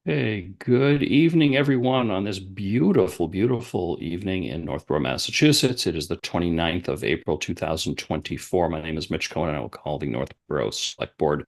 Hey, good evening, everyone, on this beautiful, beautiful evening in Northborough, Massachusetts. It is the 29th of April, 2024. My name is Mitch Cohen, and I will call the Northborough Select Board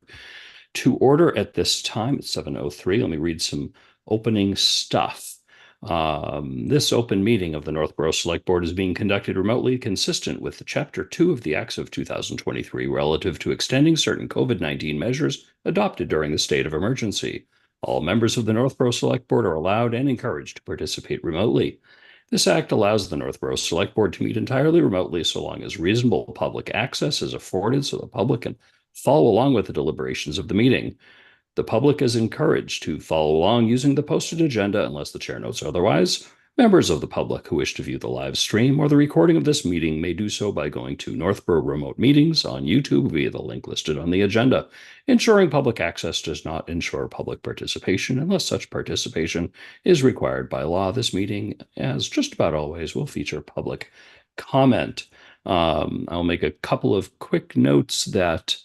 to order at this time. It's 7:03. Let me read some opening stuff. This open meeting of the Northborough Select Board is being conducted remotely, consistent with the Chapter 2 of the Acts of 2023 relative to extending certain COVID-19 measures adopted during the state of emergency. All members of the Northborough Select Board are allowed and encouraged to participate remotely. This act allows the Northborough Select Board to meet entirely remotely so long as reasonable public access is afforded so the public can follow along with the deliberations of the meeting. The public is encouraged to follow along using the posted agenda unless the chair notes otherwise. Members of the public who wish to view the live stream or the recording of this meeting may do so by going to Northborough Remote Meetings on YouTube via the link listed on the agenda. Ensuring public access does not ensure public participation unless such participation is required by law. This meeting, as just about always, will feature public comment. I'll make a couple of quick notes that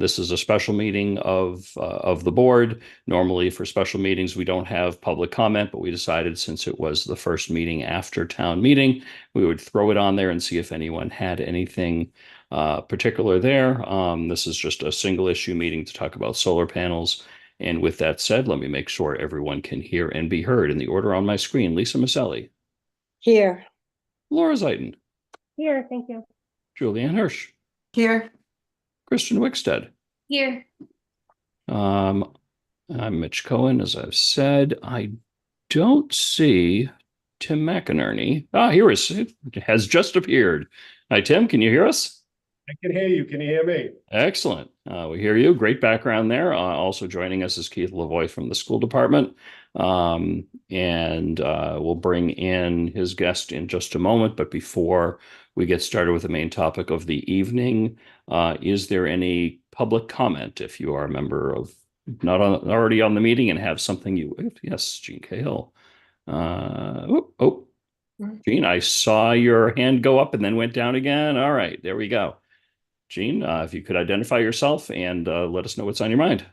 this is a special meeting of the board. Normally, for special meetings, we don't have public comment, but we decided since it was the first meeting after town meeting, we would throw it on there and see if anyone had anything particular there. This is just a single issue meeting to talk about solar panels. And with that said, let me make sure everyone can hear and be heard in the order on my screen. Lisa Maselli, Here. Laura Zeiton, Here, thank you. Julianne Hirsch, Here. Christian Wickstead. Here. I'm Mitch Cohen, as I've said. I don't see Tim McInerney. Here it has just appeared. Hi, Tim. Can you hear us? I can hear you. Can you hear me? Excellent. We hear you. Great background there. Also joining us is Keith Lavoie from the school department. And we'll bring in his guest in just a moment. But before we get started with the main topic of the evening, is there any public comment if you are a member of already on the meeting and have something yes, Gene Cahill. Gene, I saw your hand go up and then went down again. All right, there we go. Gene, if you could identify yourself and let us know what's on your mind.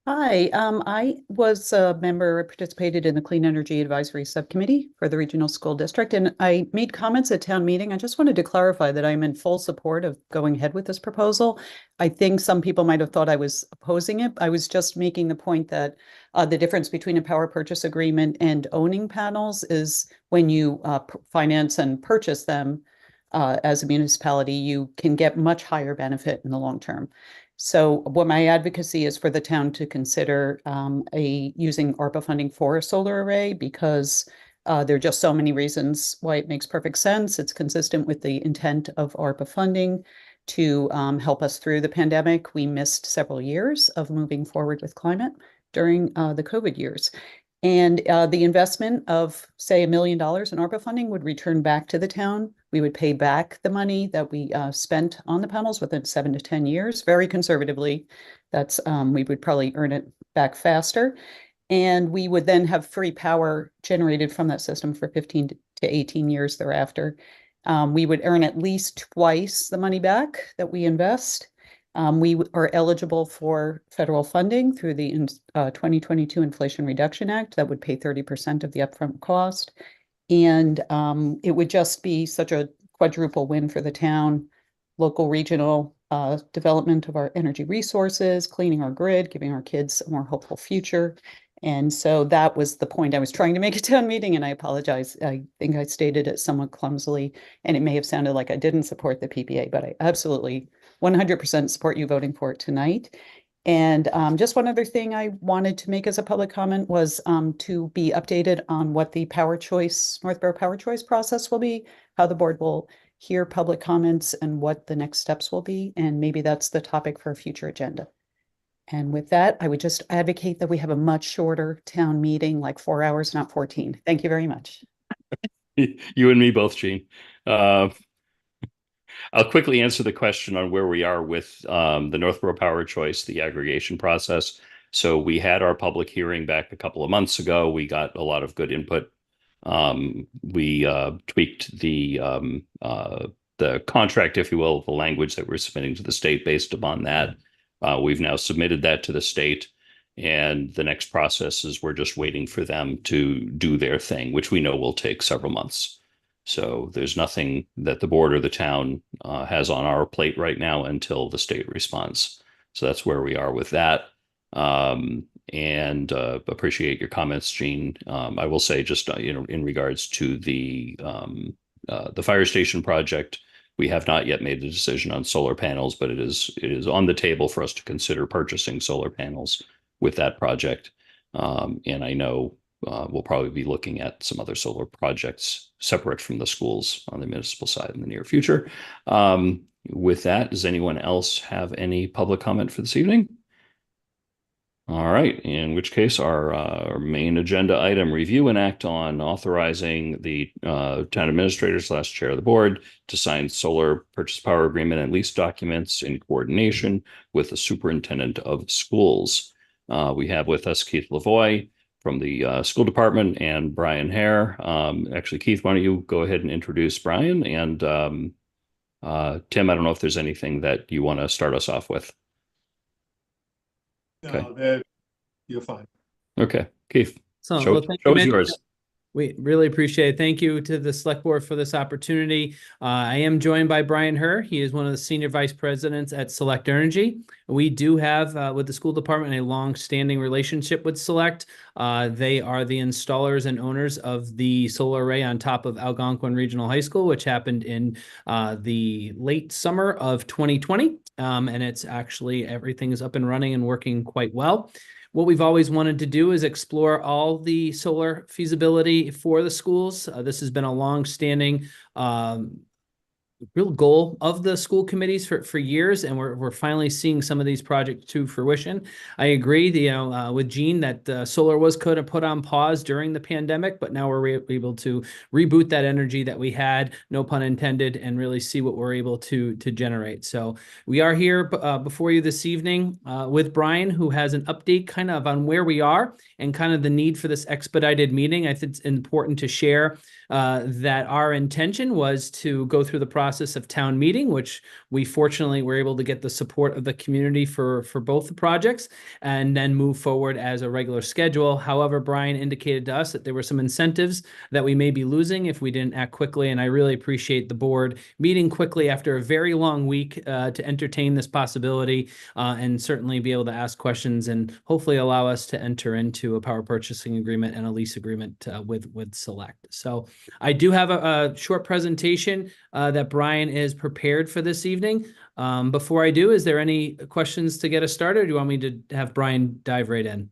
Hi, I was a member, participated in the Clean Energy Advisory Subcommittee for the Regional School District, and I made comments at town meeting. I just wanted to clarify that I'm in full support of going ahead with this proposal. I think some people might have thought I was opposing it. I was just making the point that the difference between a power purchase agreement and owning panels is when you finance and purchase them as a municipality, you can get much higher benefit in the long term. So what my advocacy is for the town to consider using ARPA funding for a solar array because there are just so many reasons why it makes perfect sense. It's consistent with the intent of ARPA funding to help us through the pandemic. We missed several years of moving forward with climate during the COVID years. And the investment of, say, $1 million in ARPA funding would return back to the town. We would pay back the money that we spent on the panels within 7 to 10 years, very conservatively. That's we would probably earn it back faster. And we would then have free power generated from that system for 15 to 18 years thereafter. We would earn at least twice the money back that we invest. We are eligible for federal funding through the 2022 Inflation Reduction Act that would pay 30% of the upfront cost. And it would just be such a quadruple win for the town, local, regional development of our energy resources, cleaning our grid, giving our kids a more hopeful future. And so that was the point I was trying to make at town meeting, and I apologize. I think I stated it somewhat clumsily, and it may have sounded like I didn't support the PPA, but I absolutely 100% support you voting for it tonight. And just one other thing I wanted to make as a public comment was to be updated on what the Northborough Power Choice process will be, how the board will hear public comments and what the next steps will be. And maybe that's the topic for a future agenda. And with that, I would just advocate that we have a much shorter town meeting, like 4 hours, not 14. Thank you very much. You and me both, Gene. I'll quickly answer the question on where we are with the Northborough Power Choice, the aggregation process. So we had our public hearing back a couple of months ago. We got a lot of good input. We tweaked the contract, if you will, the language that we're submitting to the state based upon that. We've now submitted that to the state. And the next process is we're just waiting for them to do their thing, which we know will take several months. So there's nothing that the board or the town has on our plate right now until the state responds. So that's where we are with that. And appreciate your comments, Gene. I will say just in regards to the fire station project, we have not yet made a decision on solar panels, but it is on the table for us to consider purchasing solar panels with that project. And I know we'll probably be looking at some other solar projects separate from the schools on the municipal side in the near future. With that, does anyone else have any public comment for this evening? All right, in which case our main agenda item, review and act on authorizing the town administrator / chair of the board to sign solar purchase power agreement and lease documents in coordination with the superintendent of schools. We have with us Keith Lavoie from the school department and Brian Hare. Actually, Keith, why don't you go ahead and introduce Brian? And Tim, I don't know if there's anything that you want to start us off with. No, you're fine. Okay, Keith, So, show well, thank you, is Mitch. yours. We really appreciate it. Thank you to the select board for this opportunity. I am joined by Brian Herr. He is one of the senior vice presidents at Select Energy. We do have with the school department a long-standing relationship with Select. They are the installers and owners of the solar array on top of Algonquin Regional High School, which happened in the late summer of 2020. And it's actually everything is up and running and working quite well. What we've always wanted to do is explore all the solar feasibility for the schools. This has been a long-standing real goal of the school committees for years, and we're finally seeing some of these projects to fruition. I agree, with Gene that solar was kind of put on pause during the pandemic, but now we're able to reboot that energy that we had, no pun intended, and really see what we're able to generate. So we are here before you this evening with Brian, who has an update kind of on where we are and kind of the need for this expedited meeting. I think it's important to share that our intention was to go through the process of town meeting, which we fortunately were able to get the support of the community for both the projects, and then move forward as a regular schedule. However, Brian indicated to us that there were some incentives that we may be losing if we didn't act quickly, and I really appreciate the board meeting quickly after a very long week to entertain this possibility and certainly be able to ask questions and hopefully allow us to enter into a power purchasing agreement and a lease agreement with Select. So I do have a short presentation that Brian is prepared for this evening. Before I do, is there any questions to get us started, or do you want me to have Brian dive right in?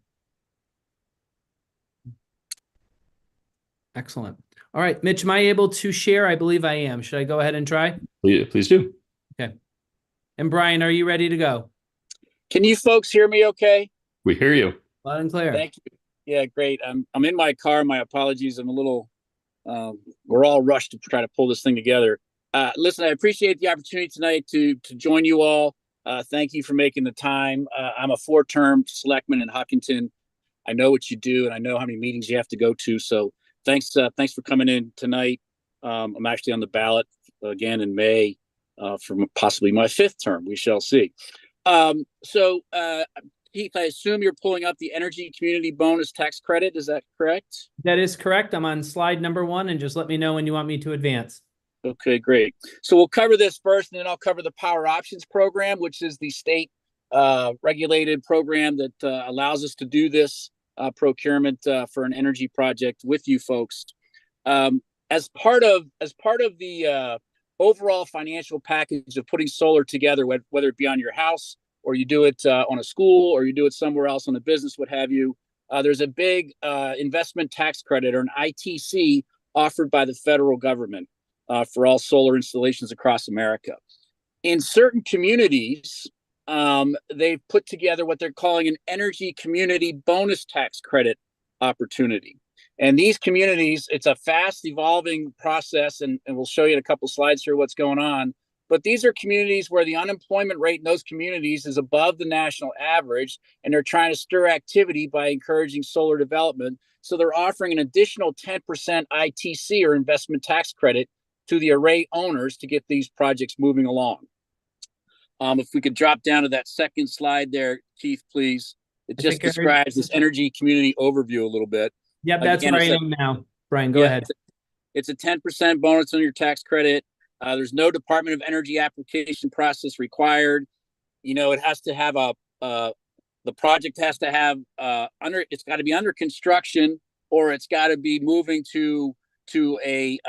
Excellent. All right, Mitch, am I able to share? I believe I am. Should I go ahead and try? Please do. Okay. And Brian, are you ready to go? Can you folks hear me okay? We hear you. Loud and clear. Thank you. Yeah, great. I'm in my car. My apologies. I'm a little, we're all rushed to try to pull this thing together. Listen, I appreciate the opportunity tonight to join you all. Thank you for making the time. I'm a 4-term selectman in Hopkinton. I know what you do, and I know how many meetings you have to go to. So thanks for coming in tonight. I'm actually on the ballot again in May for possibly my 5th term. We shall see. Keith, I assume you're pulling up the energy community bonus tax credit. Is that correct? That is correct. I'm on slide number 1, and just let me know when you want me to advance. Okay, great. So we'll cover this first, and then I'll cover the Power Options Program, which is the state regulated program that allows us to do this procurement for an energy project with you folks. As part of the overall financial package of putting solar together, whether it be on your house, or you do it on a school, or you do it somewhere else on a business, what have you, there's a big investment tax credit, or an ITC, offered by the federal government for all solar installations across America. In certain communities, they've put together what they're calling an energy community bonus tax credit opportunity. And these communities, it's a fast evolving process, and we'll show you in a couple slides here what's going on. But these are communities where the unemployment rate in those communities is above the national average, and they're trying to stir activity by encouraging solar development. So they're offering an additional 10% ITC, or investment tax credit, to the array owners to get these projects moving along. If we could drop down to that second slide there, Keith, please. It I just think I heard- describes this energy community overview a little bit. Yep, that's Again, where I it's a- am now. Brian, go Yeah, ahead. It's a 10% bonus on your tax credit. There's no Department of Energy application process required. You know, it has to have the project has to have it's got to be under construction, or it's got to be moving to a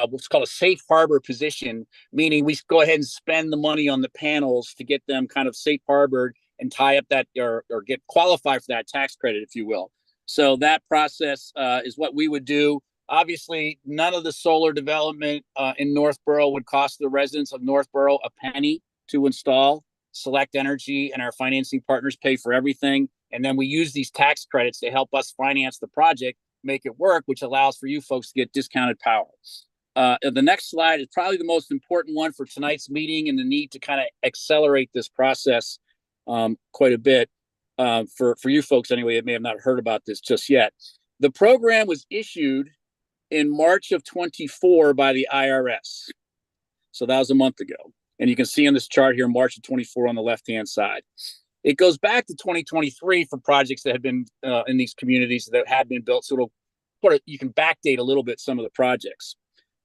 what's called a safe harbor position, meaning we go ahead and spend the money on the panels to get them kind of safe harbored and tie up that or get qualified for that tax credit, if you will. So that process is what we would do. Obviously, none of the solar development in Northborough would cost the residents of Northborough a penny to install. Select Energy and our financing partners pay for everything. And then we use these tax credits to help us finance the project, make it work, which allows for you folks to get discounted power. The next slide is probably the most important one for tonight's meeting and the need to kind of accelerate this process quite a bit for you folks anyway that may have not heard about this just yet. The program was issued in March of 24 by the IRS. So that was a month ago. And you can see on this chart here, March of 24 on the left-hand side. It goes back to 2023 for projects that have been in these communities that have been built. So you can backdate a little bit some of the projects.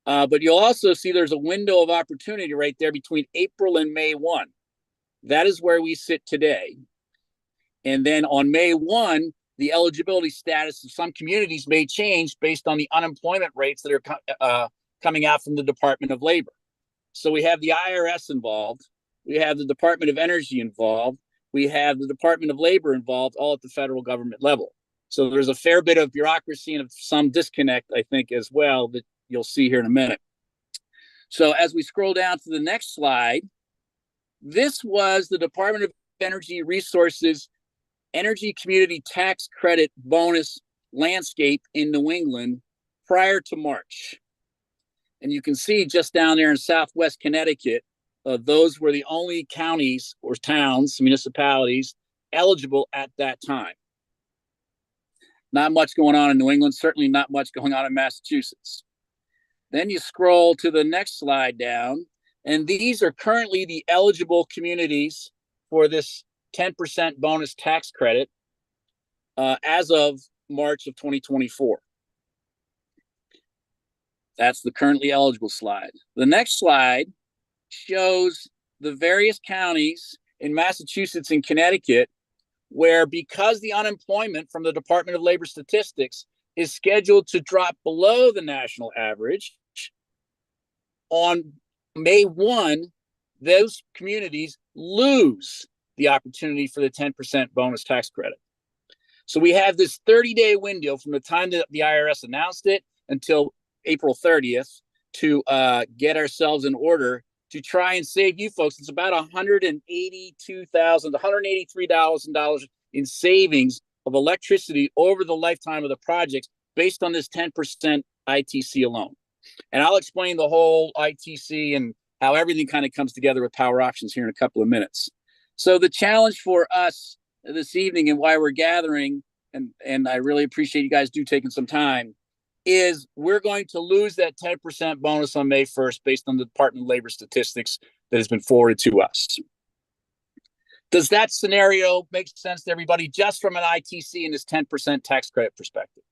But you'll also see there's a window of opportunity right there between April and May 1. That is where we sit today. And then on May 1, the eligibility status of some communities may change based on the unemployment rates that are coming out from the Department of Labor. So we have the IRS involved. We have the Department of Energy involved. We have the Department of Labor involved, all at the federal government level. So there's a fair bit of bureaucracy and some disconnect, I think, as well, that you'll see here in a minute. So as we scroll down to the next slide, this was the Department of Energy Resources Energy Community Tax Credit Bonus landscape in New England prior to March. And you can see just down there in Southwest Connecticut, those were the only counties or towns, municipalities eligible at that time. Not much going on in New England, certainly not much going on in Massachusetts. Then you scroll to the next slide down, and these are currently the eligible communities for this 10% bonus tax credit as of March of 2024. That's the currently eligible slide. The next slide shows the various counties in Massachusetts and Connecticut where, because the unemployment from the Department of Labor Statistics is scheduled to drop below the national average, on May 1, those communities lose the opportunity for the 10% bonus tax credit. So we have this 30-day window from the time that the IRS announced it until April 30th to get ourselves in order to try and save you folks. It's about $183,000 in savings of electricity over the lifetime of the projects based on this 10% ITC alone. And I'll explain the whole ITC and how everything kind of comes together with power options here in a couple of minutes. So the challenge for us this evening and why we're gathering, and I really appreciate you guys taking some time, is we're going to lose that 10% bonus on May 1st based on the Department of Labor statistics that has been forwarded to us. Does that scenario make sense to everybody just from an ITC and this 10% tax credit perspective?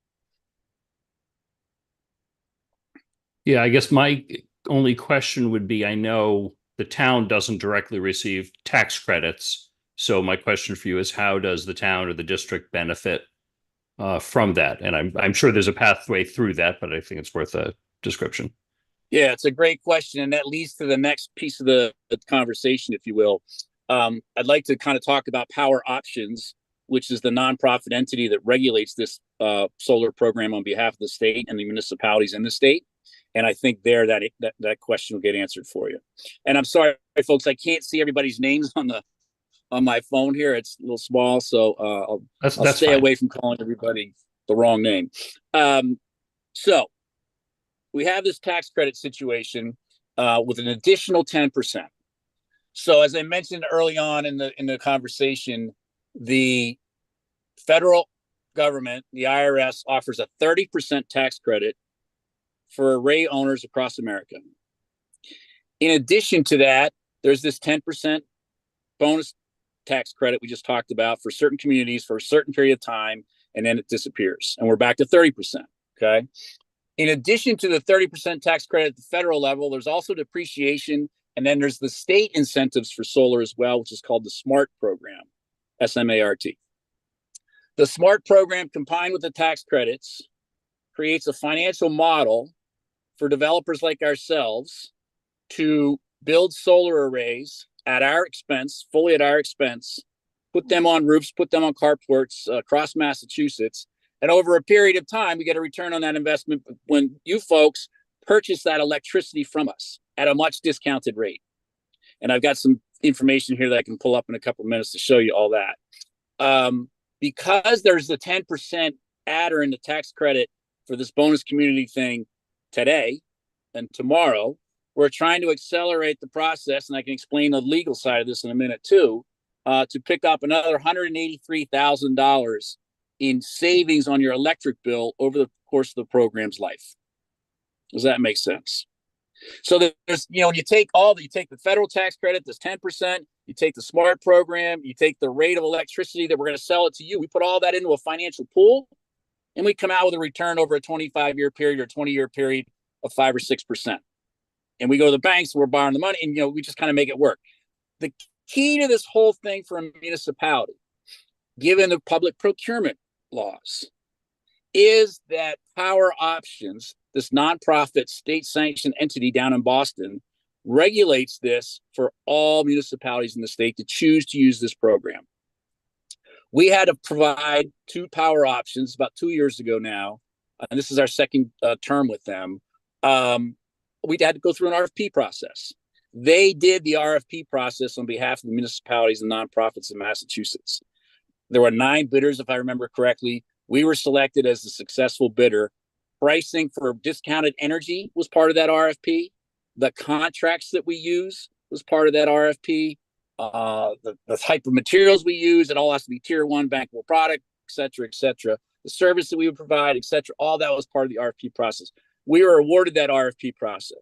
Yeah, I guess my only question would be, I know the town doesn't directly receive tax credits. So my question for you is, how does the town or the district benefit from that? And I'm sure there's a pathway through that, but I think it's worth a description. Yeah, it's a great question. And that leads to the next piece of the conversation, if you will. I'd like to kind of talk about Power Options, which is the nonprofit entity that regulates this solar program on behalf of the state and the municipalities in the state. And I think there that question will get answered for you. And I'm sorry, folks, I can't see everybody's names on my phone here. It's a little small, so I'll stay fine. away from calling everybody the wrong name. So we have this tax credit situation with an additional 10%. So as I mentioned early on in the conversation, the federal government, the IRS, offers a 30% tax credit for array owners across America. In addition to that, there's this 10% bonus tax credit we just talked about for certain communities for a certain period of time, and then it disappears. And we're back to 30%. Okay. In addition to the 30% tax credit at the federal level, there's also depreciation. And then there's the state incentives for solar as well, which is called the SMART program, SMART. The SMART program, combined with the tax credits, creates a financial model for developers like ourselves to build solar arrays at our expense, fully at our expense, put them on roofs, put them on carports across Massachusetts. And over a period of time, we get a return on that investment when you folks purchase that electricity from us at a much discounted rate. And I've got some information here that I can pull up in a couple of minutes to show you all that. Because there's the 10% adder in the tax credit for this bonus community thing today and tomorrow, we're trying to accelerate the process, and I can explain the legal side of this in a minute too, to pick up another $183,000 in savings on your electric bill over the course of the program's life. Does that make sense? So there's, when you take you take the federal tax credit, that's 10%, you take the SMART program, you take the rate of electricity that we're going to sell it to you, we put all that into a financial pool, and we come out with a return over a 25-year period or 20-year period of 5 or 6%. And we go to the banks, we're borrowing the money, and we just kind of make it work. The key to this whole thing for a municipality, given the public procurement laws, is that Power Options, this nonprofit state-sanctioned entity down in Boston, regulates this for all municipalities in the state to choose to use this program. We had to provide 2 Power Options about 2 years ago now, and this is our second term with them. We had to go through an RFP process. They did the RFP process on behalf of the municipalities and nonprofits in Massachusetts. There were 9 bidders, if I remember correctly. We were selected as the successful bidder. Pricing for discounted energy was part of that RFP. The contracts that we use was part of that RFP. The type of materials we use, it all has to be tier 1 bankable product, et cetera, et cetera. The service that we would provide, et cetera, all that was part of the RFP process. We were awarded that RFP process.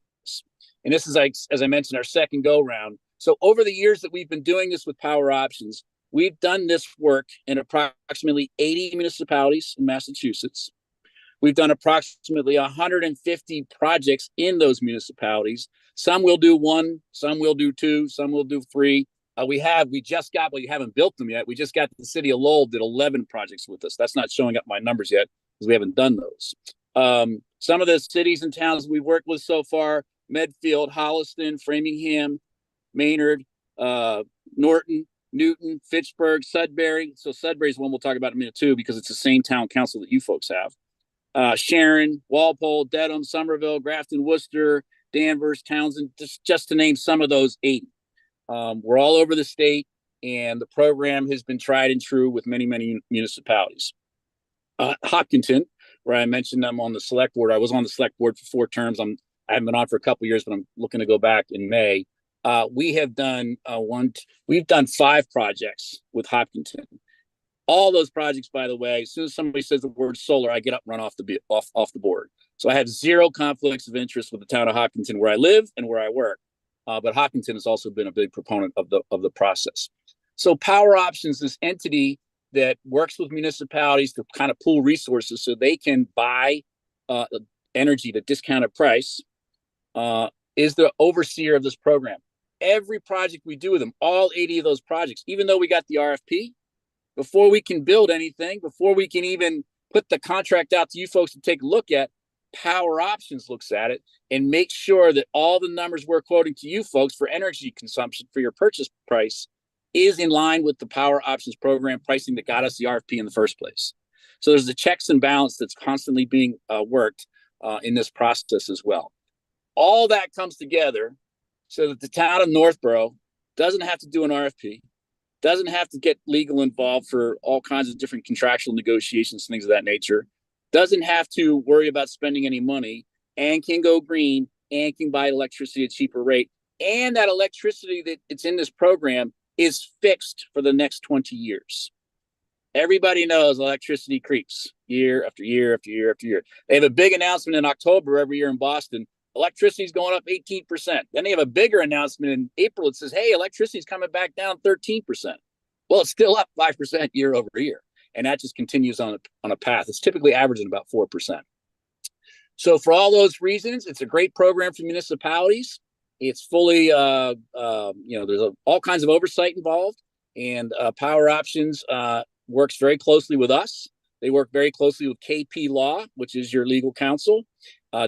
And this is, as I mentioned, our second go round. So over the years that we've been doing this with Power Options, we've done this work in approximately 80 municipalities in Massachusetts. We've done approximately 150 projects in those municipalities. Some will do 1, some will do 2, some will do 3. We just got, well, you haven't built them yet. We just got the city of Lowell did 11 projects with us. That's not showing up my numbers yet because we haven't done those. Some of the cities and towns we've worked with so far: Medfield, Holliston, Framingham, Maynard, Norton, Newton, Fitchburg, Sudbury. So Sudbury is one we'll talk about in a minute too, because it's the same town council that you folks have. Sharon, Walpole, Dedham, Somerville, Grafton, Worcester, Danvers, Townsend, just to name some of those 8. We're all over the state, and the program has been tried and true with many, many municipalities. Hopkinton, where I mentioned I'm on the select board. I was on the select board for 4 terms. I haven't been on for a couple of years, but I'm looking to go back in May. We have done we've done 5 projects with Hopkinton. All those projects, by the way, as soon as somebody says the word solar, I get up and run off the board. So I have 0 conflicts of interest with the town of Hopkinton, where I live and where I work. But Hopkinton has also been a big proponent of the process. So Power Options, this entity that works with municipalities to kind of pool resources so they can buy energy at a discounted price, is the overseer of this program. Every project we do with them, all 80 of those projects, even though we got the RFP, before we can build anything, before we can even put the contract out to you folks to take a look at, Power Options looks at it and makes sure that all the numbers we're quoting to you folks for energy consumption for your purchase price is in line with the Power Options program pricing that got us the RFP in the first place. So there's the checks and balance that's constantly being worked in this process as well. All that comes together so that the town of Northborough doesn't have to do an RFP, doesn't have to get legal involved for all kinds of different contractual negotiations, things of that nature, doesn't have to worry about spending any money, and can go green and can buy electricity at a cheaper rate. And that electricity that it's in this program is fixed for the next 20 years. Everybody knows electricity creeps year after year after year after year. They have a big announcement in October every year in Boston. electricity's going up 18%. Then they have a bigger announcement in April. It says, hey, electricity's coming back down 13%. Well, it's still up 5% year over year. And that just continues on a path. It's typically averaging about 4%. So for all those reasons, it's a great program for municipalities. It's fully, there's all kinds of oversight involved, and Power Options works very closely with us. They work very closely with KP Law, which is your legal counsel.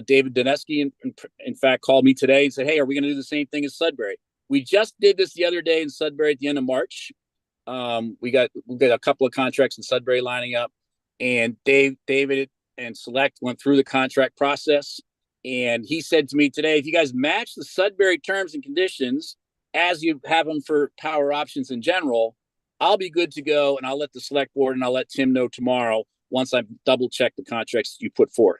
David Doneski, in fact, called me today and said, hey, are we going to do the same thing as Sudbury? We just did this the other day in Sudbury at the end of March. We got a couple of contracts in Sudbury lining up, and David and Select went through the contract process. And he said to me today, if you guys match the Sudbury terms and conditions as you have them for Power Options in general, I'll be good to go. And I'll let the Select Board and I'll let Tim know tomorrow once I've double checked the contracts you put forth.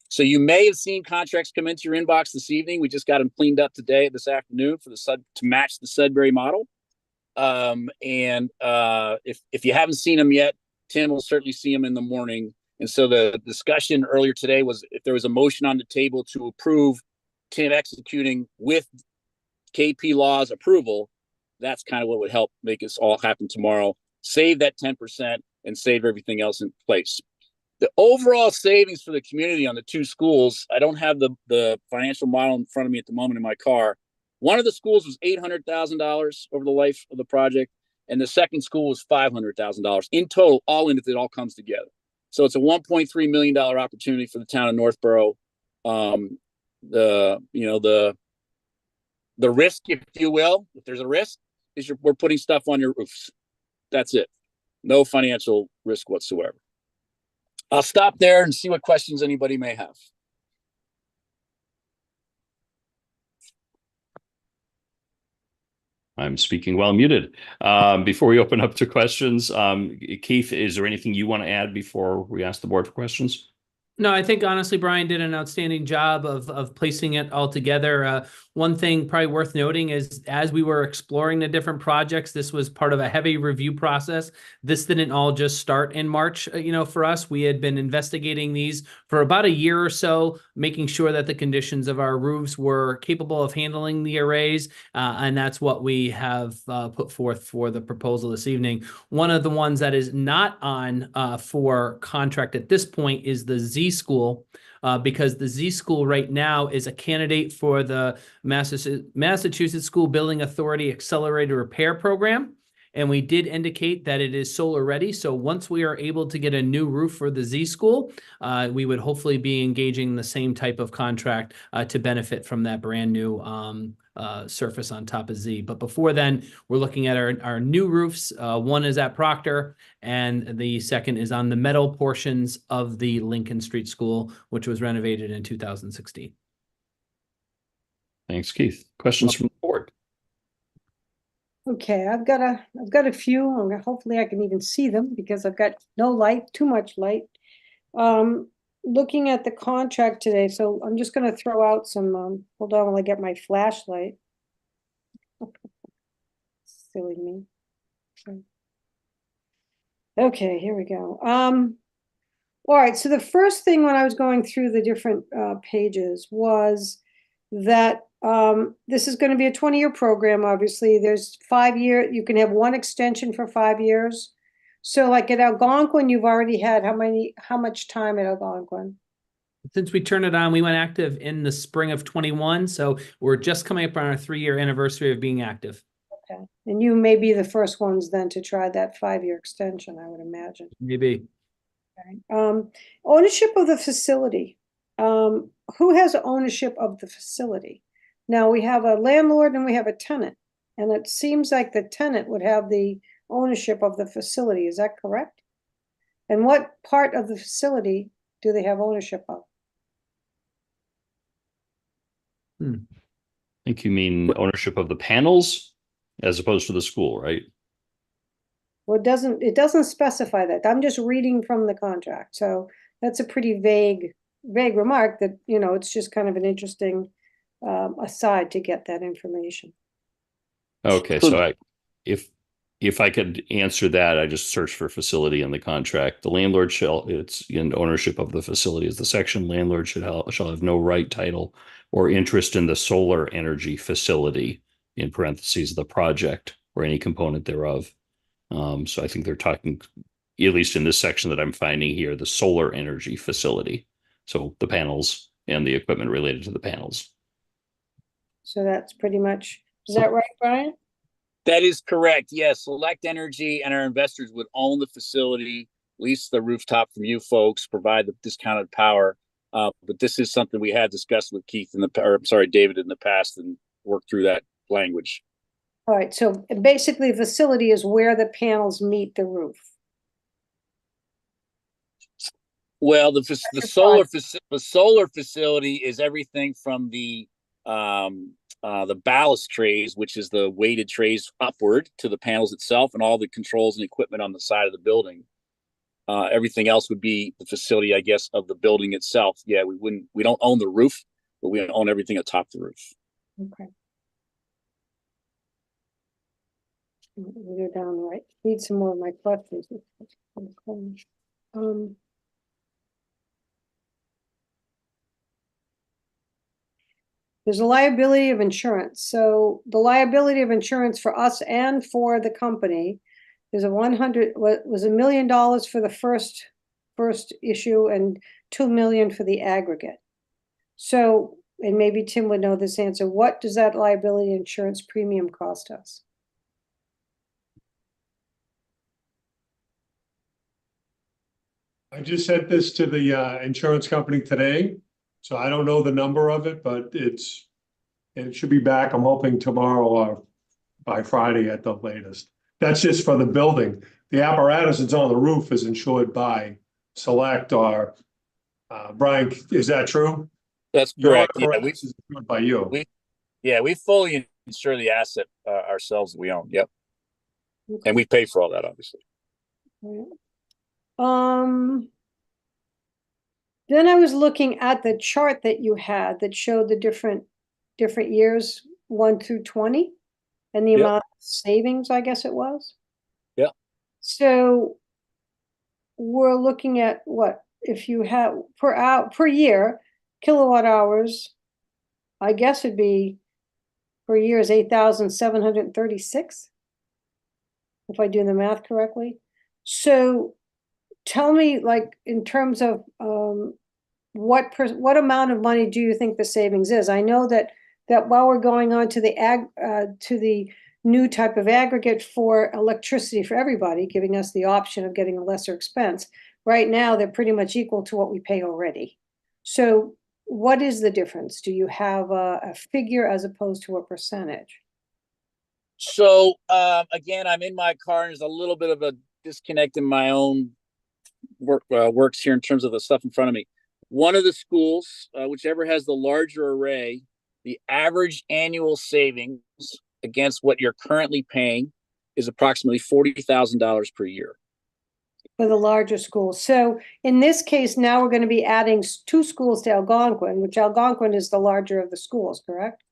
So you may have seen contracts come into your inbox this evening. We just got them cleaned up today, this afternoon, to match the Sudbury model. If you haven't seen them yet, Tim will certainly see them in the morning. And so the discussion earlier today was if there was a motion on the table to approve Tim executing with KP Law's approval, that's kind of what would help make this all happen tomorrow. Save that 10% and save everything else in place. The overall savings for the community on the two schools, I don't have the financial model in front of me at the moment in my car. One of the schools was $800,000 over the life of the project, and the second school was $500,000 in total, all in if it all comes together. So it's a $1.3 million opportunity for the town of Northborough. The risk, if you will, if there's a risk, is we're putting stuff on your roofs. That's it. No financial risk whatsoever. I'll stop there and see what questions anybody may have. I'm speaking while muted. Before we open up to questions, Keith, is there anything you want to add before we ask the board for questions? No, I think honestly, Brian did an outstanding job of placing it all together. One thing probably worth noting is as we were exploring the different projects, this was part of a heavy review process. This didn't all just start in March, for us. We had been investigating these for about a year or so, making sure that the conditions of our roofs were capable of handling the arrays. And that's what we have put forth for the proposal this evening. One of the ones that is not on for contract at this point is the Z School, because the Z School right now is a candidate for the Massachusetts School Building Authority Accelerated Repair Program. And we did indicate that it is solar ready. So once we are able to get a new roof for the Z School, we would hopefully be engaging the same type of contract to benefit from that brand new surface on top of Z. But before then, we're looking at our new roofs. One is at Proctor, and the second is on the metal portions of the Lincoln Street School, which was renovated in 2016. Thanks, Keith. Questions from the board? Okay, I've got a few, and hopefully I can even see them because I've got no light, too much light. Looking at the contract today, so I'm just going to throw out some, hold on while I get my flashlight. Silly me. Okay, here we go. All right, so the first thing when I was going through the different pages was that this is going to be a 20-year program. Obviously, there's 5 year. You can have one extension for 5 years. So, like at Algonquin, you've already had how much time at Algonquin? Since we turned it on, we went active in the spring of 21. So we're just coming up on our 3-year anniversary of being active. Okay, and you may be the first ones then to try that 5-year extension, I would imagine. Maybe. Okay. Ownership of the facility. Who has ownership of the facility? Now we have a landlord and we have a tenant, and it seems like the tenant would have the ownership of the facility. Is that correct? And what part of the facility do they have ownership of? I think you mean ownership of the panels as opposed to the school, right? Well, it doesn't specify that. I'm just reading from the contract. So that's a pretty vague remark that, it's just kind of an interesting aside to get that information. Okay, so if if I could answer that, I just searched for facility in the contract. The landlord it's in ownership of the facility is the section. Landlord shall have no right, title, or interest in the solar energy facility, in parentheses, the project or any component thereof. So I think they're talking, at least in this section that I'm finding here, the solar energy facility. So the panels and the equipment related to the panels. So that's pretty much, is that right, Brian? That is correct. Yes, Select Energy and our investors would own the facility, lease the rooftop from you folks, provide the discounted power. But this is something we had discussed with Keith David in the past, and worked through that language. All right, so basically, facility is where the panels meet the roof. Well, the solar facility is everything from the ballast trays, which is the weighted trays upward to the panels itself, and all the controls and equipment on the side of the building. Everything else would be the facility, I guess, of the building itself. Yeah, we don't own the roof, but we own everything atop the roof. Okay. We go down, right, read some more of my questions. There's a liability of insurance. So the liability of insurance for us and for the company is was $1 million for the first issue and $2 million for the aggregate. So, and maybe Tim would know this answer, what does that liability insurance premium cost us? I just sent this to the insurance company today, so I don't know the number of it, but it should be back, I'm hoping tomorrow or by Friday at the latest. That's just for the building. The apparatus that's on the roof is insured by Select or Brian, is that true? That's Your correct. Yeah, apparatus is insured by you. we fully insure the asset ourselves that we own. Yep. Okay. And we pay for all that, obviously. Then I was looking at the chart that you had that showed the different years, 1 through 20, and the amount of savings, I guess it was. Yeah. So we're looking at what, if you have per year, kilowatt hours, I guess it'd be per year is 8,736, if I do the math correctly. So tell me, like, in terms of what amount of money do you think the savings is? I know that while we're going on to the new type of aggregate for electricity for everybody, giving us the option of getting a lesser expense, right now they're pretty much equal to what we pay already. So what is the difference? Do you have a figure as opposed to a percentage? So again, I'm in my car, and there's a little bit of a disconnect in my own works here in terms of the stuff in front of me. One of the schools, whichever has the larger array, the average annual savings against what you're currently paying is approximately $40,000 per year. For the larger schools. So in this case, now we're going to be adding 2 schools to Algonquin, which Algonquin is the larger of the schools, correct?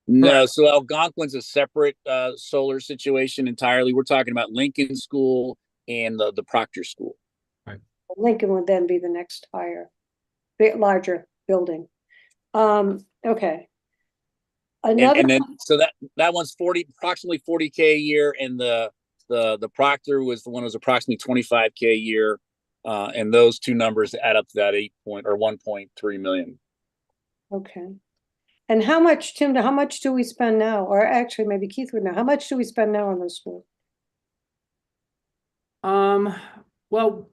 No, so Algonquin's a separate solar situation entirely. We're talking about Lincoln School and the Proctor School. Right. Lincoln would then be the next higher, larger building. Okay. Another, and then so that one's approximately 40K a year, and the Proctor was the one that was approximately 25K a year, and those two numbers add up to that 1.3 million. Okay. And how much, Tim, how much do we spend now? Or actually, maybe Keith would know. How much do we spend now on those schools? Well,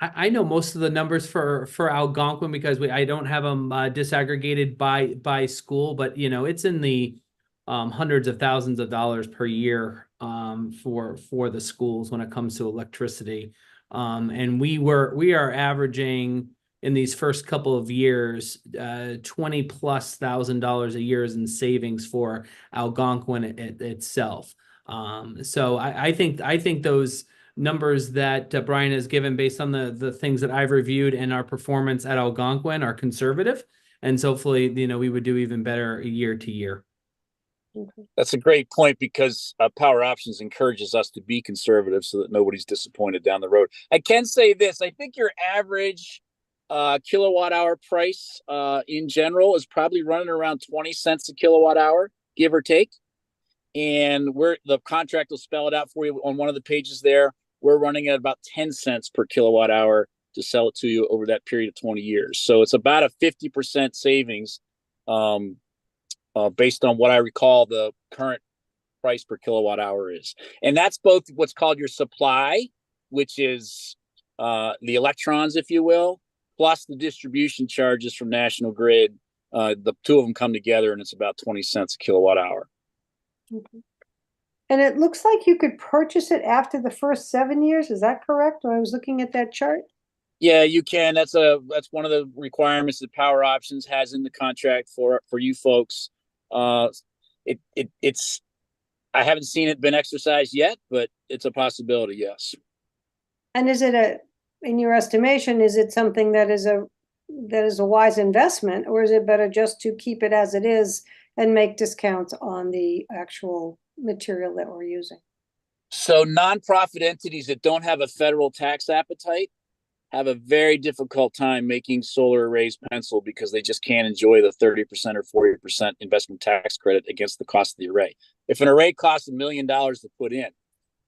I know most of the numbers for Algonquin because I don't have them disaggregated by school, but you know, it's in the hundreds of thousands of dollars per year for the schools when it comes to electricity. And we are averaging in these first couple of years, $20,000+ a year in savings for Algonquin itself. So I think those numbers that Brian has given based on the things that I've reviewed and our performance at Algonquin are conservative. And so hopefully, you know, we would do even better year to year. Okay. That's a great point because Power Options encourages us to be conservative so that nobody's disappointed down the road. I can say this. I think your average kilowatt hour price in general is probably running around 20 cents a kilowatt hour, give or take. And the contract will spell it out for you on one of the pages there. We're running at about 10 cents per kilowatt hour to sell it to you over that period of 20 years. So it's about a 50% savings based on what I recall the current price per kilowatt hour is. And that's both what's called your supply, which is the electrons, if you will, plus the distribution charges from National Grid. The two of them come together and it's about 20 cents a kilowatt hour. Okay. And it looks like you could purchase it after the first 7 years. Is that correct? When I was looking at that chart. Yeah, you can. That's one of the requirements that Power Options has in the contract for you folks. It's I haven't seen it been exercised yet, but it's a possibility. Yes. And is it in your estimation, is it something that is a wise investment, or is it better just to keep it as it is and make discounts on the actual material that we're using? So nonprofit entities that don't have a federal tax appetite have a very difficult time making solar arrays pencil because they just can't enjoy the 30% or 40% investment tax credit against the cost of the array. If an array costs $1 million to put in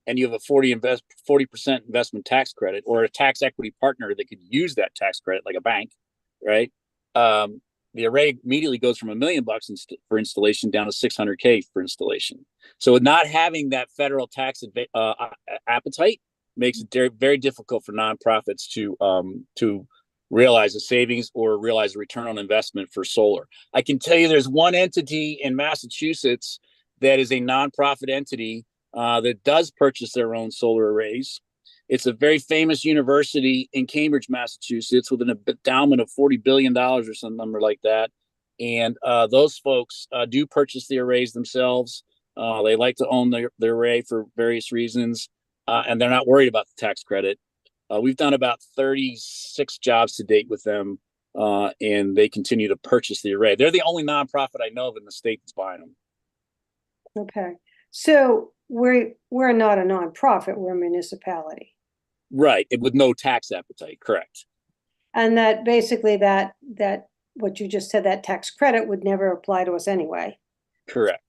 and you have a 40% investment tax credit or a tax equity partner that could use that tax credit like a bank, right? The array immediately goes from $1 million for installation down to $600K for installation. So not having that federal tax appetite makes it very difficult for nonprofits to realize a savings or realize a return on investment for solar. I can tell you there's one entity in Massachusetts that is a nonprofit entity that does purchase their own solar arrays. It's a very famous university in Cambridge, Massachusetts, with an endowment of $40 billion or some number like that. And those folks do purchase the arrays themselves. They like to own their array for various reasons. And they're not worried about the tax credit. We've done about 36 jobs to date with them, and they continue to purchase the array. They're the only nonprofit I know of in the state that's buying them. Okay, so we're not a nonprofit; we're a municipality, right? With no tax appetite, correct? And that basically that what you just said, that tax credit would never apply to us anyway. Correct.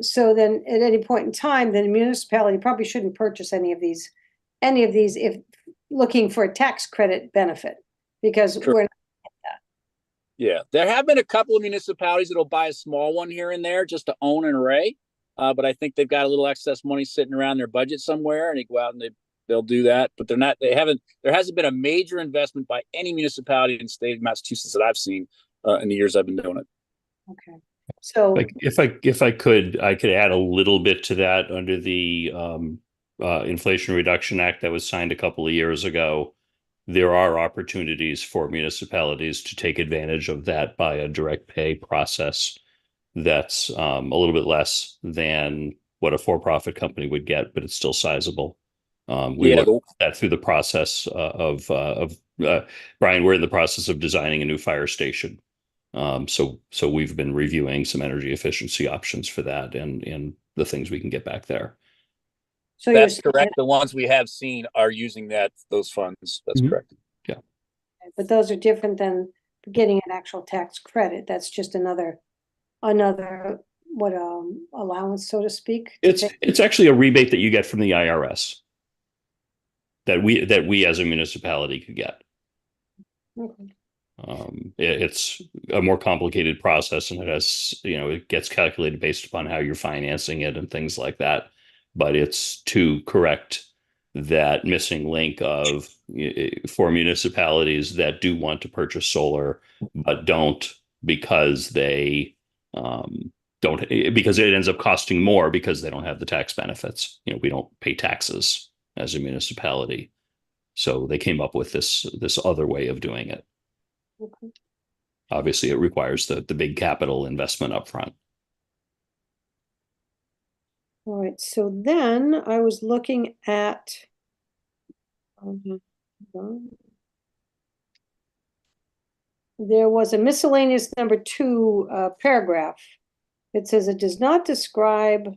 So then at any point in time, the municipality probably shouldn't purchase any of these if looking for a tax credit benefit, because Correct. we're not that. Yeah, there have been a couple of municipalities that'll buy a small one here and there just to own an array. But I think they've got a little excess money sitting around their budget somewhere, and they go out and they'll do that. But there hasn't been a major investment by any municipality in the state of Massachusetts that I've seen in the years I've been doing it. Okay. So if I could add a little bit to that under the Inflation Reduction Act that was signed a couple of years ago. There are opportunities for municipalities to take advantage of that by a direct pay process that's a little bit less than what a for-profit company would get, but it's still sizable. We learned that through the process of Brian, we're in the process of designing a new fire station. So we've been reviewing some energy efficiency options for that and the things we can get back there. So that's correct. The ones we have seen are using those funds. That's correct. Yeah. But those are different than getting an actual tax credit. That's just another allowance, so to speak. It's actually a rebate that you get from the IRS that we as a municipality could get. Okay. It's a more complicated process, and it gets calculated based upon how you're financing it and things like that. But it's to correct that missing link for municipalities that do want to purchase solar, but don't because they because it ends up costing more because they don't have the tax benefits. We don't pay taxes as a municipality. So they came up with this other way of doing it. Okay. Obviously, it requires the big capital investment up front. All right. So then I was looking at there was a miscellaneous number 2 paragraph it says it does not describe,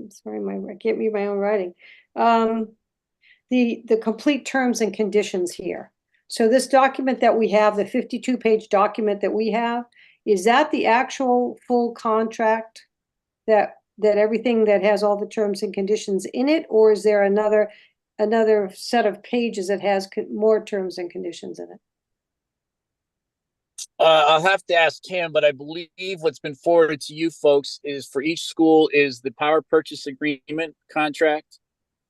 I'm sorry, I can't read my own writing. The complete terms and conditions here. So this document that we have, the 52-page document that we have, is that the actual full contract that everything that has all the terms and conditions in it, or is there another set of pages that has more terms and conditions in it? I'll have to ask Kim, but I believe what's been forwarded to you folks is for each school is the power purchase agreement contract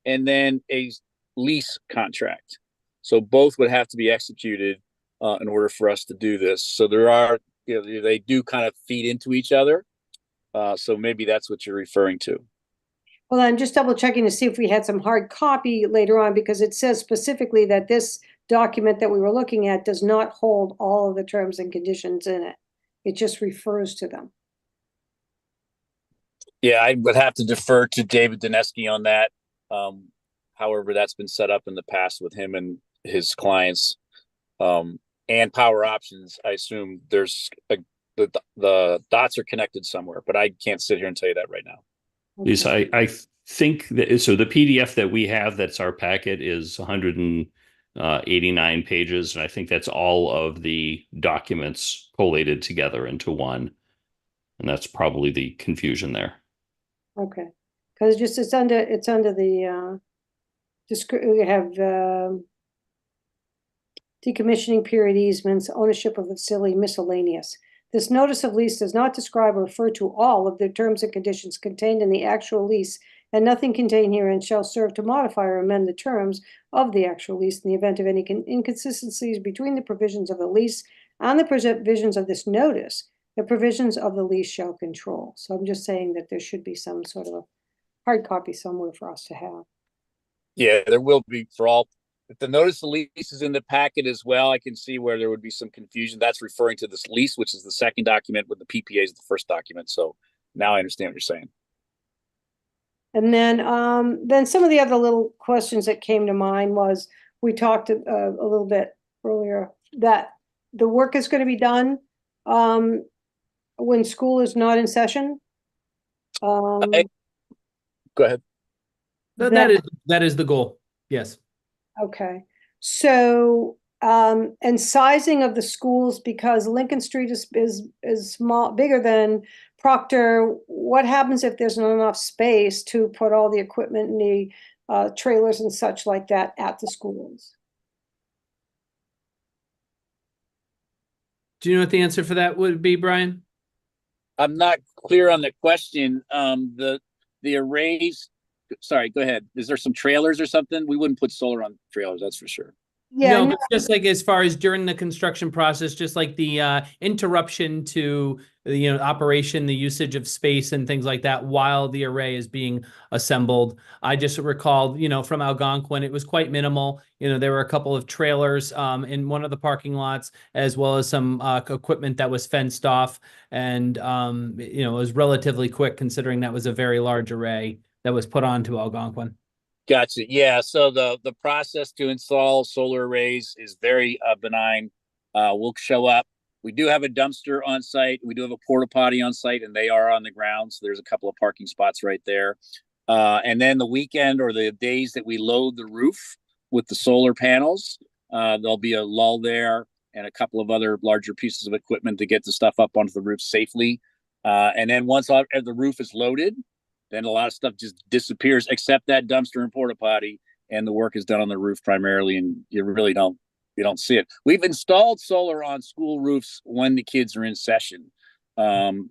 and then a lease contract. So both would have to be executed in order for us to do this. So there are, they do kind of feed into each other. So maybe that's what you're referring to. Well, I'm just double checking to see if we had some hard copy later on, because it says specifically that this document that we were looking at does not hold all of the terms and conditions in it. It just refers to them. Yeah, I would have to defer to David Dineski on that. However, that's been set up in the past with him and his clients. And Power Options, I assume there's the dots are connected somewhere, but I can't sit here and tell you that right now. Lisa, I think that, so the PDF that we have, that's our packet, is 189 pages. And I think that's all of the documents collated together into one. And that's probably the confusion there. Okay, because just it's under the we have decommissioning period easements, ownership of the facility, miscellaneous. This notice of lease does not describe or refer to all of the terms and conditions contained in the actual lease, and nothing contained herein shall serve to modify or amend the terms of the actual lease in the event of any inconsistencies between the provisions of the lease and the provisions of this notice. The provisions of the lease shall control. So I'm just saying that there should be some sort of a hard copy somewhere for us to have. Yeah, there will be for all. If the notice of lease is in the packet as well, I can see where there would be some confusion. That's referring to this lease, which is the second document, with the PPA is the first document. So now I understand what you're saying. And then some of the other little questions that came to mind was, we talked a little bit earlier that the work is going to be done when school is not in session. Go ahead. That is the goal. Yes. Okay. So, and sizing of the schools, because Lincoln Street is small, bigger than Proctor. What happens if there's not enough space to put all the equipment and the trailers and such like that at the schools? Do you know what the answer for that would be, Brian? I'm not clear on the question. The arrays. Sorry, go ahead. Is there some trailers or something? We wouldn't put solar on trailers, that's for sure. Yeah, no, but just like as far as during the construction process, just like the interruption to operation, the usage of space and things like that while the array is being assembled. I just recalled, from Algonquin, it was quite minimal. There were a couple of trailers in one of the parking lots, as well as some equipment that was fenced off, and it was relatively quick considering that was a very large array that was put onto Algonquin. Gotcha. Yeah. So the process to install solar arrays is very benign. We'll show up. We do have a dumpster on site. We do have a porta potty on site, and they are on the ground. So there's a couple of parking spots right there. And then the weekend or the days that we load the roof with the solar panels, there'll be a lull there and a couple of other larger pieces of equipment to get the stuff up onto the roof safely. And then once the roof is loaded, then a lot of stuff just disappears, except that dumpster and porta potty, and the work is done on the roof primarily, and you don't see it. We've installed solar on school roofs when the kids are in session, and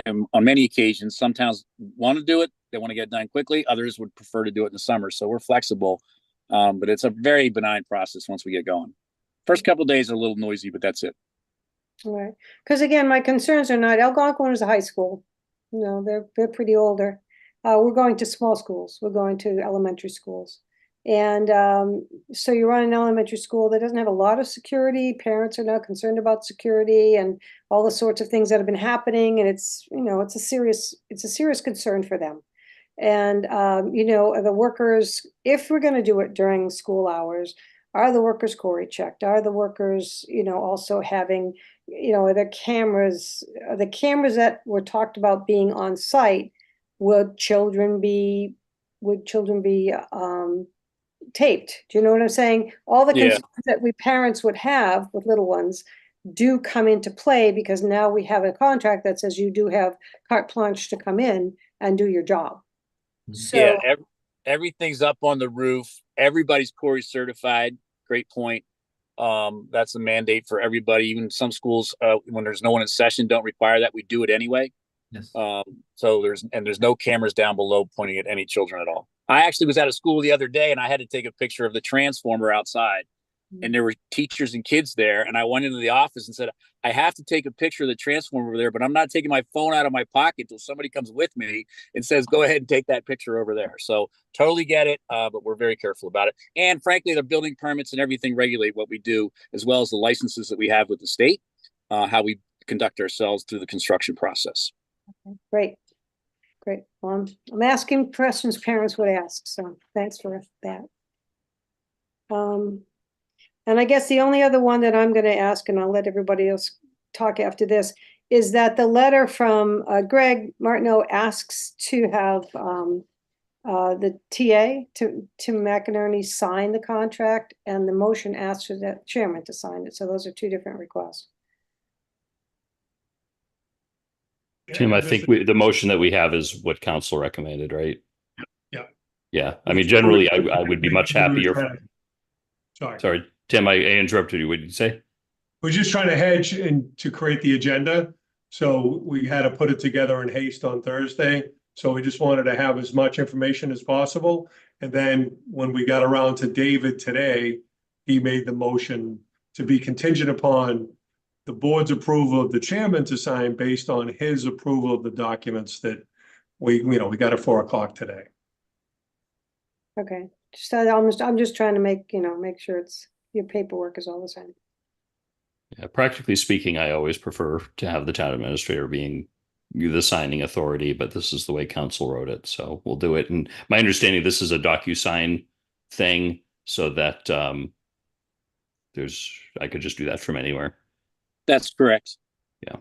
on many occasions, some towns want to do it, they want to get it done quickly. Others would prefer to do it in the summer, so we're flexible, but it's a very benign process once we get going. First couple of days are a little noisy, but that's it. All right, because again, my concerns are not Algonquin is a high school. They're pretty older. We're going to small schools. We're going to elementary schools. And so you run an elementary school that doesn't have a lot of security. Parents are now concerned about security and all the sorts of things that have been happening. And it's a serious concern for them. And, the workers, if we're going to do it during school hours, are the workers Cory checked? Are the workers, also having, are the cameras that were talked about being on site, would children be taped? Do you know what I'm saying? All the Yeah. concerns that we parents would have with little ones do come into play, because now we have a contract that says you do have carte blanche to come in and do your job. Yeah, So, everything's up on the roof. Everybody's Cory certified. Great point. That's a mandate for everybody. Even some schools, when there's no one in session, don't require that. We do it anyway. Yes. So there's no cameras down below pointing at any children at all. I actually was at a school the other day and I had to take a picture of the transformer outside. And there were teachers and kids there. And I went into the office and said, I have to take a picture of the transformer over there, but I'm not taking my phone out of my pocket until somebody comes with me and says, go ahead and take that picture over there. So totally get it, but we're very careful about it. And frankly, the building permits and everything regulate what we do, as well as the licenses that we have with the state, how we conduct ourselves through the construction process. great. Well, I'm asking questions parents would ask, so thanks for that. And I guess the only other one that I'm going to ask, and I'll let everybody else talk after this, is that the letter from Greg Martineau asks to have the TA, Tim McInerney, sign the contract, and the motion asks for the chairman to sign it. So those are two different requests. Tim, I think the motion that we have is what council recommended, right? Yeah. Yeah. I mean, generally, I would be much happier. Sorry, Tim, I interrupted you. What did you say? we're just trying to hedge and to create the agenda. So we had to put it together in haste on Thursday. So we just wanted to have as much information as possible. And then when we got around to David today, he made the motion to be contingent upon the board's approval of the chairman to sign based on his approval of the documents that we got at 4 o'clock today. Okay, I'm just trying to make sure it's your paperwork is all the same. Yeah, practically speaking, I always prefer to have the town administrator being the signing authority, but this is the way council wrote it, so we'll do it. And my understanding, this is a DocuSign thing, so that I could just do that from anywhere. That's correct. Yeah,